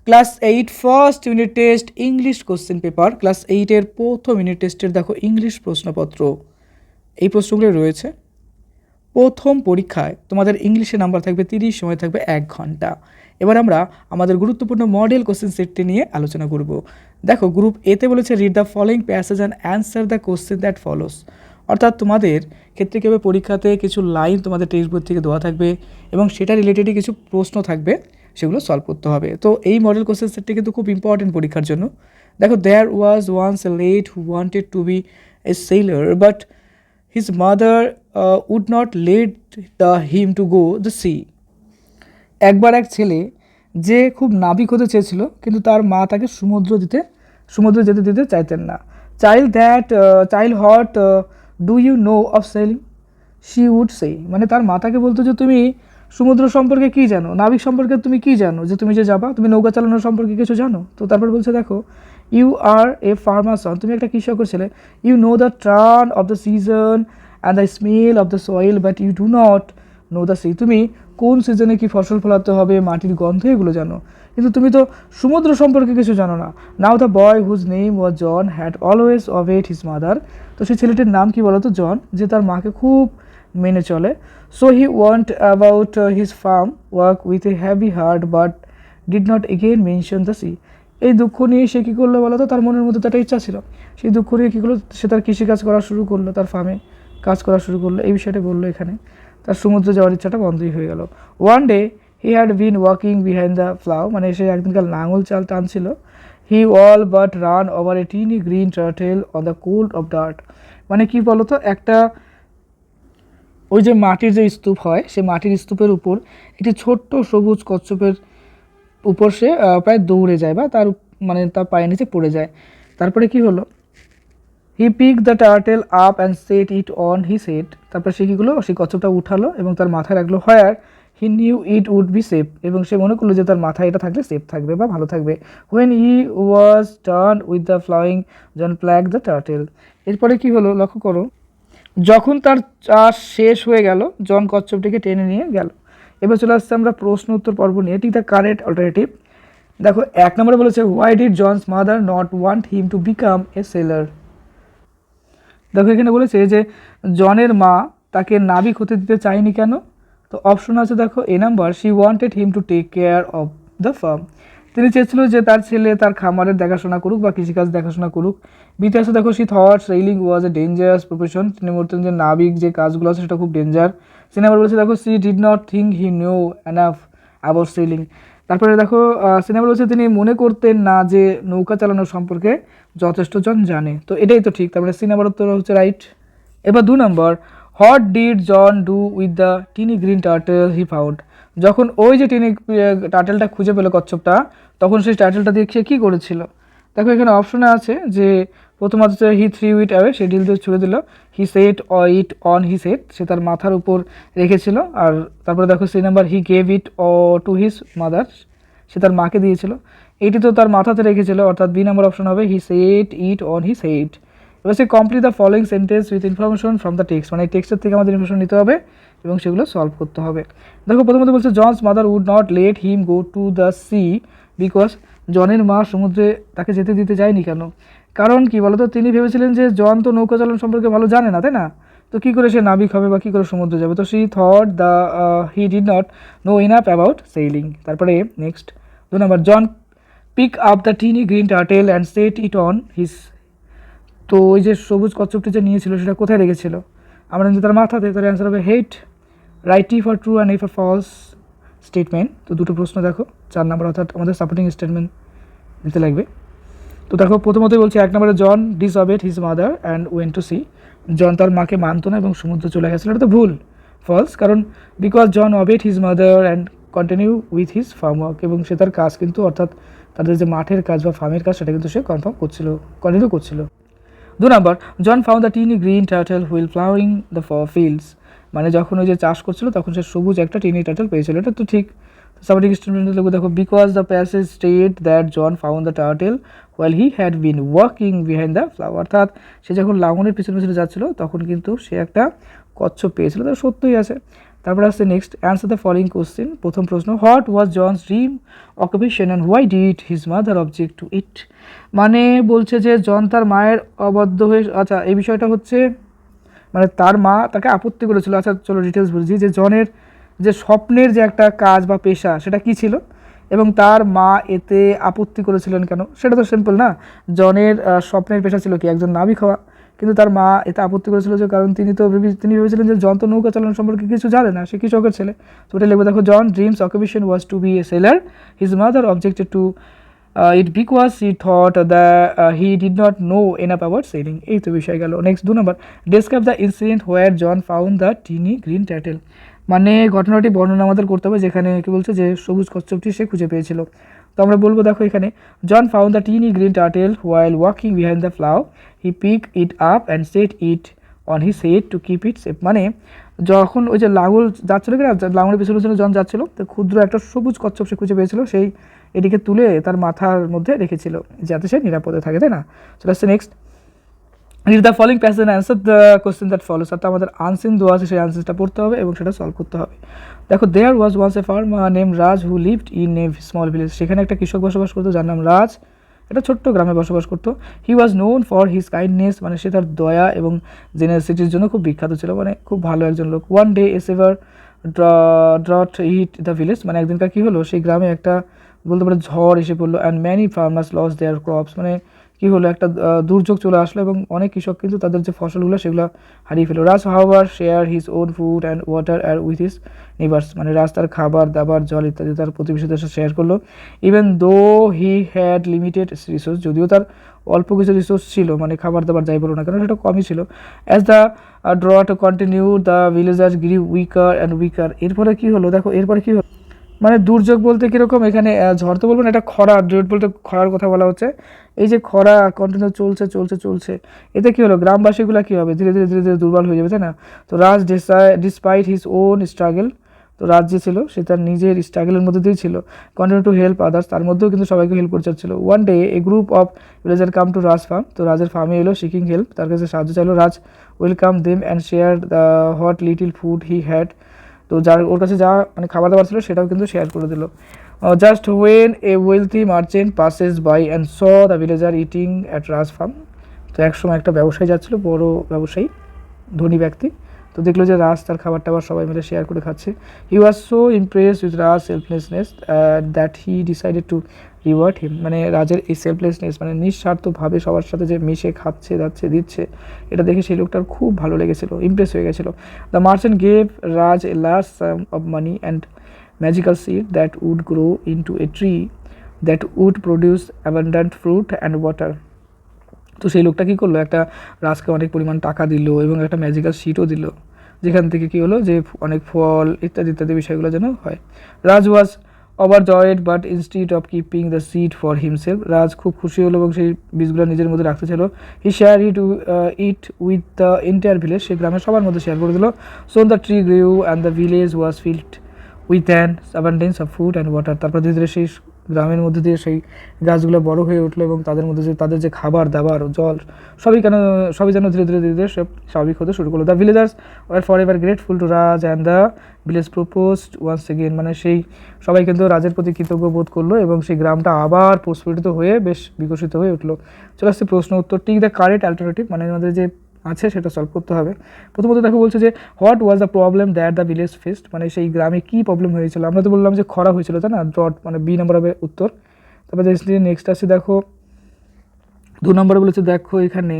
Class 8 first unit test English question paper, class 8-এর প্রথম unit টেস্টের দেখো ইংলিশ প্রশ্নপত্র, এই প্রশ্নগুলো রয়েছে। প্রথম পরীক্ষায় তোমাদের ইংলিশে নাম্বার থাকবে 30, সময় থাকবে 1 ঘন্টা। এবার আমরা আমাদের গুরুত্বপূর্ণ মডেল কোশ্চেন সেটটি নিয়ে আলোচনা করব। দেখো গ্রুপ এতে বলেছে read the following passage and answer the question that follows. অর্থাৎ তোমাদের ক্ষেত্রে কী হবে, পরীক্ষাতে কিছু লাইন তোমাদের টেক্সট বই থেকে দেওয়া থাকবে এবং সেটা রিলেটেডই কিছু প্রশ্ন থাকবে, সেগুলো সলভ করতে হবে। তো এই মডেল কোশ্চেন সেটটি কিন্তু খুব ইম্পর্টেন্ট পরীক্ষার জন্য। দেখো, there was once a lad who wanted to be a sailor but his mother would not let him to go the sea. একবার এক ছেলে যে খুব নাবিক হতে চেয়েছিল, কিন্তু তার মা তাকে সমুদ্রে যেতে দিতে চাইতেন না। Child what do you know of sailing, she would say. মানে তার মা তাকে বলতো যে তুমি সমুদ্র সম্পর্কে কী জানো, নাবিক সম্পর্কে তুমি কী জানো, যে তুমি যে যাবা, তুমি নৌকা চালানোর সম্পর্কে কিছু জানো? তো তারপর বলছে দেখো, ইউ আর এ ফার্মার সন, তুমি একটা কৃষকের ছেলে। You know the turn of the season and the smell of the soil but you do not know the sea. তুমি কোন সিজনে কী ফসল ফলাতে হবে, মাটির গন্ধ, এগুলো জানো, কিন্তু তুমি তো সমুদ্র সম্পর্কে কিছু জানো না। Now the boy whose name was John had always obeyed his mother. তো সেই ছেলেটির নাম কি বলতো? জন, যে তার মাকে খুব মেনে চলে। So he want about his farm work with a heavy heart but did not again mention the sea. এই দুঃখ নিয়ে সে কী করলো বলো তো? তার মনের মধ্যে তো একটা ইচ্ছা ছিল, সেই দুঃখ নিয়ে কী করলো, সে তার কৃষিকাজ করা শুরু করলো, তার ফার্মে কাজ করা শুরু করলো। এই বিষয়টা বললো এখানে, তার সমুদ্রে যাওয়ার ইচ্ছাটা বন্ধই হয়ে গেল। One day he had been walking behind the plough, মানে সে একদিনকার লাঙল চাল টানছিল। He all but ran over a tiny green turtle on the clod of dirt. মানে কি বলতো, একটা ওই যে মাটির যে স্তূপ হয়, সে মাটির স্তূপের উপর একটি ছোট্ট সবুজ কচ্ছপের উপর সে প্রায় দৌড়ে যায়, বা তার মানে তার পায়ের নিচে পড়ে যায়। তারপরে কি হলো, he pick the turtle up and set it on his head. তারপরে সে কী করলো, সেই কচ্ছপটা উঠালো এবং তার মাথায় রাখলো। Where he knew it would be safe, এবং সে মনে করলো যে তার মাথায় এটা থাকলে সেফ থাকবে বা ভালো থাকবে। When he was through with the ploughing John placed the turtle. এরপরে কি হলো লক্ষ্য করো, যখন তার চাষ শেষ হয়ে গেল, জন কচ্ছপটিকে টেনে নিয়ে গেল। এবার চলে আসছে আমরা প্রশ্ন উত্তর পর্ব নিয়ে। ঠিক দ্য কারেক্ট অল্টারনেটিভ। দেখো, 1 নম্বরে বলেছে why did John's mother not want him to become a sailor. দেখো এখানে বলেছে যে জনের মা তাকে নাবিক হতে দিতে চায়নি কেন? তো অপশন আছে দেখো, A number, she wanted him to take care of the farm, তিনি চেয়েছিল যে তার ছেলে তার খামারের দেখাশোনা করুক বা কৃষিকাজ দেখাশোনা করুক। বিতে আছে দেখো, she thought sailing was a dangerous profession, তিনি বলতেন যে নাবিক যে কাজগুলো আছে সেটা খুব ডেঞ্জার। সে নাম্বার বলেছে দেখো, she did not think he know enough about sailing. তারপরে দেখো সিনেমা বলছে তিনি মনে করতেন না যে নৌকা চালানোর সম্পর্কে যথেষ্ট জন জানে। তো এটাই তো ঠিক, তারপরে সিনেমার উত্তর হচ্ছে রাইট। এবার 2 নম্বর, what did John do with the tiny green turtle he found. যখন ওই যে টিনি টার্টেলটা খুঁজে পেলো কচ্ছপটা, তখন সেই টার্টেলটা দিয়ে সে কী করেছিল? দেখো এখানে অপশনে আছে যে প্রথমত হচ্ছে হি থ্রি উইট অ্যাওয়ে, সে ঢিল দিয়ে ছুড়ে দিল। He set it on he set, সে তার মাথার উপর রেখেছিল। আর তারপরে দেখো C number, he gave it to his mother, সে তার মাকে দিয়েছিল। এটি তো তার মাথাতে রেখেছিল, অর্থাৎ বি নাম্বার অপশন হবে, he set it on his head. এবার সে complete the following sentence with information from the text, মানে এই টেক্সটের থেকে আমাদের ইনফরমেশন নিতে হবে এবং সেগুলো সলভ করতে হবে। দেখো প্রথমত বলছে John's mother would not let him go to the sea because, জনের মা সমুদ্রে তাকে যেতে দিতে চায়নি কেন? কারণ কি বলতো, তিনি ভেবেছিলেন যে জন তো নৌকা চালানো সম্পর্কে ভালো জানে না, তাই না? তো কী করে সে নাবিক হবে বা কী করে সমুদ্রে যাবে? তো she thought he did not know enough about sailing. তারপরে নেক্সট 2 নম্বর, John pick up the tiny green turtle and set it on his. তো ওই যে সবুজ কচ্ছপটি যে নিয়েছিল সেটা কোথায় রেখেছিল? আমরা যদি তার মাথাতে, তার অ্যান্সার হবে head. Write T for true and a for false statement. তো দুটো প্রশ্ন দেখো, 4 নম্বর অর্থাৎ আমাদের সাপোর্টিং স্টেটমেন্ট দিতে লাগবে। তো দেখো প্রথমতই বলছে 1 নম্বরে, John disobeyed his mother and went to sea. John তার মাকে মানত না এবং সমুদ্রে চলে গেছিলো, এটা তো ভুল, ফলস। কারণ because John obeyed his mother and continue with his farm work, এবং সে তার কাজ কিন্তু অর্থাৎ তাদের যে মাঠের কাজ বা ফার্মের কাজ সেটা কিন্তু সে কন্টিনিউ করছিল। 2 নম্বর, John found the tiny green turtle while ploughing the fields, মানে যখন ওই যে চাষ করছিল তখন সে সবুজ একটা টিনি টার্টেল পেয়েছিল, এটা তো ঠিক। সাপোর্টিং স্টেটমেন্ট দেখো, because the passage state that John found the turtle while he had been walking behind the flower, অর্থাৎ সে যখন লাঙলের পিছনে পিছনে যাচ্ছিল তখন কিন্তু সে একটা কচ্ছপ পেয়েছিল, তো সত্যই আছে। তারপরে আসছে next, answer the following question. প্রথম প্রশ্ন, what was John's dream occupation and why did his mother object to it. মানে বলছে যে জন তার মায়ের অবাধ্য হয়ে, আচ্ছা এই বিষয়টা হচ্ছে মানে তার মা তাকে আপত্তি করেছিল। আচ্ছা চলো ডিটেলস বুঝি, যে জনের যে স্বপ্নের যে একটা কাজ বা পেশা সেটা কি ছিল এবং তার মা এতে আপত্তি করেছিলেন কেন, সেটা তো সিম্পল না। জনের স্বপ্নের পেশা ছিল কি, একজন নাবিক হওয়া, কিন্তু তার মা এতে আপত্তি করেছিল যে কারণ তিনি ভেবেছিলেন যে জন তো নৌকা চালানো সম্পর্কে কিছু জানে না, সে কৃষকের ছেলে। তো ওটা লিখবো, দেখো John dreams occupation was to be a sailor, his mother objected to it because he thought that he did not know enough about sailing. এই তো বিষয় গেল। Next 2 number, describe the incident where John found the teeny green turtle. মানে ঘটনাটি বর্ণনা আমাদের করতে হবে যেখানে কি বলছে যে সবুজ কচ্ছপটি সে খুঁজে পেয়েছিল। তো আমরা বলবো দেখো এখানে, John found the tiny green turtle while walking behind the plough, he pick it up and set it on his head to keep it safe. মানে যখন ওই যে লাঙল যাচ্ছিল কিনা, লাঙলের পিছনে পিছনে জন যাচ্ছিল, তো ক্ষুদ্র একটা সবুজ কচ্ছপ সে খুঁজে পেয়েছিল, সেই এটিকে তুলে তার মাথার মধ্যে রেখেছিল যাতে সে নিরাপদে থাকে, তাই না। চলে আসছে next, read the following passage and answer the question that follows. অর্থাৎ আমাদের আনসিন দেওয়া আছে, সেই আনসারটা পড়তে হবে এবং সেটা সলভ করতে হবে। দেখো, there was once a farmer name Raj who lived in a small village. সেখানে একটা কৃষক বসবাস করতো যার নাম রাজ, একটা ছোট্ট গ্রামে বসবাস করতো। He was known for his kindness, মানে সে তার দয়া এবং জেনারেসিটির জন্য খুব বিখ্যাত ছিল, মানে খুব ভালো একজন লোক। One day a severe drought hit the village, মানে একদিনকার কী হলো, সেই গ্রামে একটা বলতে পারে ঝড় এসে পড়লো। And many farmers loss their crops, মানে কী হলো, একটা দুর্যোগ চলে আসলো এবং অনেক কৃষক কিন্তু তাদের যে ফসলগুলো সেগুলো হারিয়ে ফেলো। Raj however share his own food and water আর উইথ হিজ নেইবার্স, মানে রাজ তার খাবার দাবার জল ইত্যাদি তার প্রতিবেশীদের সাথে শেয়ার করলো। Even though he had limited resource, যদিও তার অল্প কিছু রিসোর্স ছিল, মানে খাবার দাবার যাই বলো না কেন সেটা কমই ছিল। As the drought continue the villagers grew weaker and weaker. এরপরে কী হলো, দেখো এরপরে কী হলো, মানে দুর্যোগ বলতে কীরকম, এখানে ঝড় তো বলবো না, এটা খরা, ড্রেট বলতে খরার কথা বলা হচ্ছে। এই যে খরা কন্টিনিউ চলছে চলছে চলছে, এতে কী হলো, গ্রামবাসীগুলো কী হবে, ধীরে ধীরে ধীরে ধীরে দুর্বল হয়ে যাবে, তাই না। তো রাজ ডিসপাইট হিজ ওন স্ট্রাগল, তো রাজ যে ছিল সে তার নিজের স্ট্রাগলের মধ্যে দিয়েই ছিল। কন্টিনিউ টু হেল্প আদার্স, তার মধ্যেও কিন্তু সবাইকে হেল্প করতে চাচ্ছিল। One day a group of villager come to Raj farm, তো রাজের ফার্মে এলো সিকিং হেল্প, তার কাছে সাহায্য চাইলো। Raj welcome them and share the what little food he had, তো যার ওর কাছে যা মানে খাবার দাবার ছিল সেটাও কিন্তু শেয়ার করে দিল। Just when a wealthy merchant passes by and saw the villager eating at Raj farm, তো একসময় একটা ব্যবসায়ী যাচ্ছিলো, বড় ব্যবসায়ী, ধনী ব্যক্তি, তো দেখলো যে রাজ তার খাবার টাবার সবাই মিলে শেয়ার করে খাচ্ছে। He was so impressed with Raj selflessness that he decided to reward him, মানে রাজের এই সেলফলেসনেস, মানে নিঃস্বার্থভাবে সবার সাথে যে মিশে খাচ্ছে যাচ্ছে দিচ্ছে, এটা দেখে সেই লোকটার খুব ভালো লেগেছিল, ইমপ্রেস হয়ে গেছিলো। The merchant gave Raj a large sum of money and magical seed that would grow into a tree that would produce abundant fruit and water. তো সেই লোকটা কী করলো, একটা রাজকে অনেক পরিমাণ টাকা দিল এবং একটা ম্যাজিক্যাল সিটও দিল, যেখান থেকে কী হলো যে অনেক ফল ইত্যাদি ইত্যাদি বিষয়গুলো যেন হয়। Raj was overjoyed but instead of keeping the seed for himself, Raj খুব খুশি হলো এবং সেই বীজগুলো নিজের মধ্যে রাখতে ছিল। He share it with the entire village, সেই গ্রামের সবার মধ্যে শেয়ার করে দিল। Soon the tree grew and the village was filled with an abundance of food and water, তারপর ধীরে ধীরে সেই গ্রামের মধ্যে দিয়ে সেই গাছগুলো বড় হয়ে উঠলো এবং তাদের মধ্যে যে তাদের যে খাবার দাবার জল সবই যেন ধীরে ধীরে ধীরে ধীরে সব স্বাভাবিক হতে শুরু করলো। The villagers were for ever grateful to Raj and the village proposed once again, মানে সেই সবাই কিন্তু রাজের প্রতি কৃতজ্ঞ বোধ করলো এবং সেই গ্রামটা আবার প্রস্ফুটিত হয়ে বেশ বিকশিত হয়ে উঠলো। চলে আসছে প্রশ্ন উত্তর, টিক দ্য কারেক্ট অ্যালটারনেটিভ, মানে আমাদের যে আছে সেটা সলভ করতে হবে। প্রথমত দেখো বলছে যে what was the problem that the village faced, মানে সেই গ্রামে কী প্রবলেম হয়েছিল, আমরা তো বললাম যে খরা হয়েছিল, তাই না, ড্রট, মানে বি নাম্বার হবে উত্তর। তারপরে নেক্সট আসছে দেখো 2 নম্বরে বলেছে, দেখো এখানে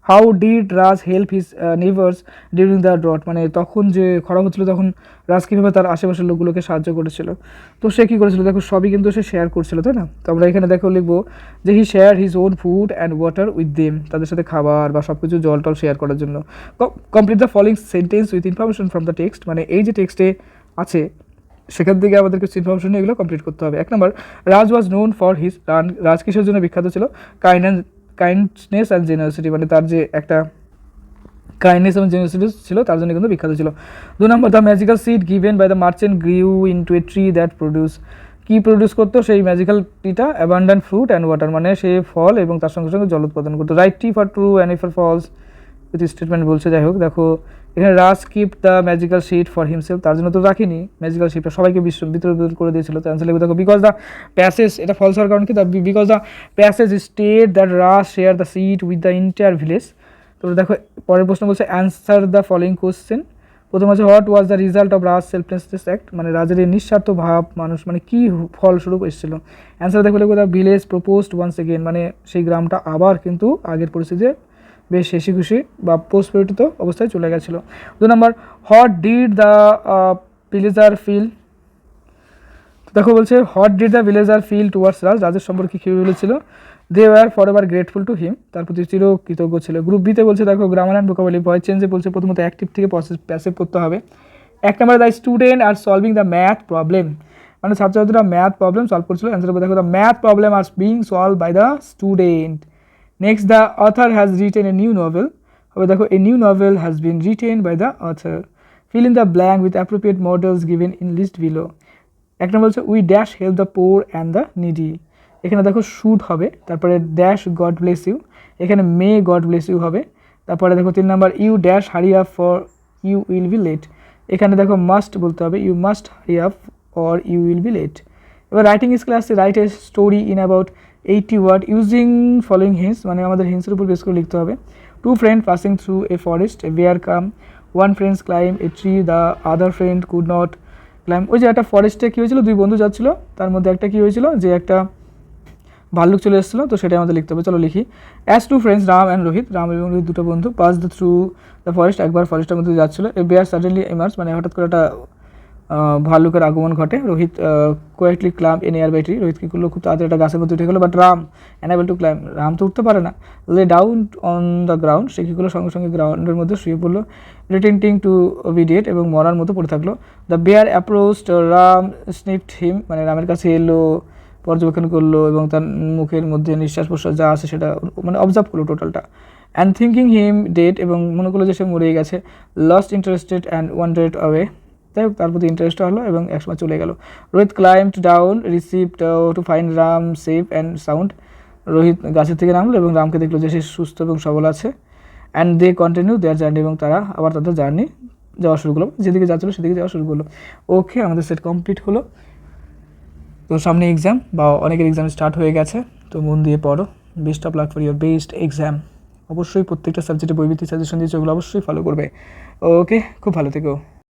how did Raj help his neighbours during the drought, মানে তখন যে খরা হচ্ছিলো তখন রাজ কীভাবে তার আশেপাশের লোকগুলোকে সাহায্য করেছিল। তো সে কী করেছিল, দেখো সবই কিন্তু সে শেয়ার করছিল, তাই না। তো আমরা এখানে দেখো লিখবো যে he share his own food and water with them, তাদের সাথে খাবার বা সব কিছু জল টল শেয়ার করার জন্য। Complete the following sentence with information from the text, মানে এই যে টেক্সটে আছে সেখান থেকে আমাদের কিছু ইনফরমেশন নিয়ে এগুলো কমপ্লিট করতে হবে। 1 নম্বর, রাজ ওয়াজ নোন ফর হিজ, রাজ কিসের জন্য বিখ্যাত ছিল, কাইন্ডনেস অ্যান্ড জেনারেসিটি, মানে তার যে একটা কাইন্ডনেস এবং জেনারেসিটি ছিল তার জন্য কিন্তু বিখ্যাত ছিল। 2 নম্বর, the magical seed given by the merchant grew into a tree that produce, কী প্রডিউস করতো সেই ম্যাজিক্যাল ট্রিটা, অ্যাবান্ডেন্ট ফ্রুট অ্যান্ড ওয়াটার, মানে সে ফল এবং তার সঙ্গে সঙ্গে জল উৎপাদন করতো। Write T for true and F for false, with statement বলছে। যাই হোক দেখো এখানে Raj keep the magical seed for himself, তার জন্য তো রাখিনি ম্যাজিক্যাল শিটটা, সবাইকে বিতরণ করে দিয়েছিল। তো অ্যান্সার লিখবে দেখো বিকজ দ্য প্যাসেজ, এটা ফলস হওয়ার কারণ কি, because the passage state that Raj share the seed with the entire village. তো দেখো পরের প্রশ্ন বলছে অ্যান্সার দ্য ফলোইং কোশ্চেন। প্রথম আছে what was the result of Raj selflessness act, মানে রাজের এই নিঃস্বার্থ ভাব মানুষ মানে কী ফলস্বরূপ এসেছিল। অ্যান্সার দেখো লিখবে the village proposed once again, মানে সেই গ্রামটা আবার কিন্তু আগের পরিস্থিতিতে বেশ হেসি খুশি বা প্রসপেরিটিত অবস্থায় চলে গেছিলো। 2 নম্বর what did the villager feel, দেখো বলছে what did the villager feel towards Raj, রাজের সম্পর্কে কী বলেছিল, they were for ever grateful to him, তার প্রতি চির কৃতজ্ঞ ছিল। গ্রুপ বিতে বলছে দেখো গ্রামার অ্যান্ড ভোকাবুলারি, ভয়েস চেঞ্জে বলছে প্রথমত অ্যাক্টিভ থেকে প্যাসিভ করতে হবে। 1 নম্বরে the student are solving the math problem, মানে ছাত্রছাত্রীরা ম্যাথ প্রবলেম সলভ করছিল। অ্যান্সার দেখো the math problem are being solved by the student. Next the author has written a new novel, হবে দেখো a new novel has been written by the author. Fill in the blank with appropriate modals given in list below. 1 number বলছে we dash help the poor and the needy, এখানে দেখো should হবে, তারপরে dash god bless you, এখানে may God bless you হবে। তারপরে দেখো 3 number you dash hurry up for you will be late, এখানে দেখো মাস্ট বলতে হবে you must hurry up or you will be late. এবার রাইটিং স্কিল আসছে write a story in about 80 word using following hints, মানে আমাদের হিন্টসের উপর বেস করে লিখতে হবে। 2 friend passing through a forest, a bear come, 1 friends climb a tree, the other friend could not claim. ওই যে একটা ফরেস্টে কী হয়েছিল, 2 বন্ধু যাচ্ছিলো, তার মধ্যে একটা কী হয়েছিল যে একটা ভাল্লুক চলে এসেছিলো, তো সেটাই আমাদের লিখতে হবে। চলো লিখি। As 2 friends Ram and Rohit, Ram এবং রোহিত 2টো বন্ধু, pass the through the forest, একবার ফরেস্টের মধ্যে যাচ্ছিলো। এ বেয়ার সাডেনলি এমার্জ, মানে হঠাৎ করে একটা ভাল্লুকের আগমন ঘটে। Rohit quietly climbed a nearby tree, Rohit কী করলো খুব তাড়াতাড়ি একটা গাছের মধ্যে উঠে গেলো, but Ram unable to climb, Ram তো উঠতে পারে না। Lay down on the ground, সে কী করলো সঙ্গে সঙ্গে গ্রাউন্ডের মধ্যে শুয়ে পড়লো। রিটেন্টিং টু বি ডেড, এবং মরার মতো পড়ে থাকলো। দ্য বেয়ার অ্যাপ্রোচড রাম স্নিফড হিম, মানে রামের কাছে এলো, পর্যবেক্ষণ করলো এবং তার মুখের মধ্যে নিঃশ্বাস প্রশ্বাস যা আছে সেটা মানে অবজার্ভ করলো টোটালটা। অ্যান্ড থিঙ্কিং হিম ডেড, এবং মনে করলো যে সে মরেই গেছে। লস্ট ইন্টারেস্টেড অ্যান্ড ওয়ান্ডারেড অ্যাওয়ে, যাই হোক তার প্রতি ইন্টারেস্ট হলো এবং একসময় চলে গেল। Rohit climbed down received to find Ram safe and sound, Rohit গাছের থেকে নামলো এবং রামকে দেখলো যে সে সুস্থ এবং সবল আছে। And they continue their journey, এবং তারা আবার তাদের জার্নি যাওয়া শুরু করলো, যেদিকে যাচ্ছিলো সেদিকে যাওয়া শুরু করলো। ওকে, আমাদের সেট কমপ্লিট হলো। তো সামনে এক্সাম বা অনেকের এক্সাম স্টার্ট হয়ে গেছে, তো মন দিয়ে পড়ো। Best of luck for your best exam. অবশ্যই প্রত্যেকটা সাবজেক্টে বইভিত্তিক সাজেশন দিয়েছে, ওগুলো অবশ্যই ফলো করবে। ওকে, খুব ভালো থেকো।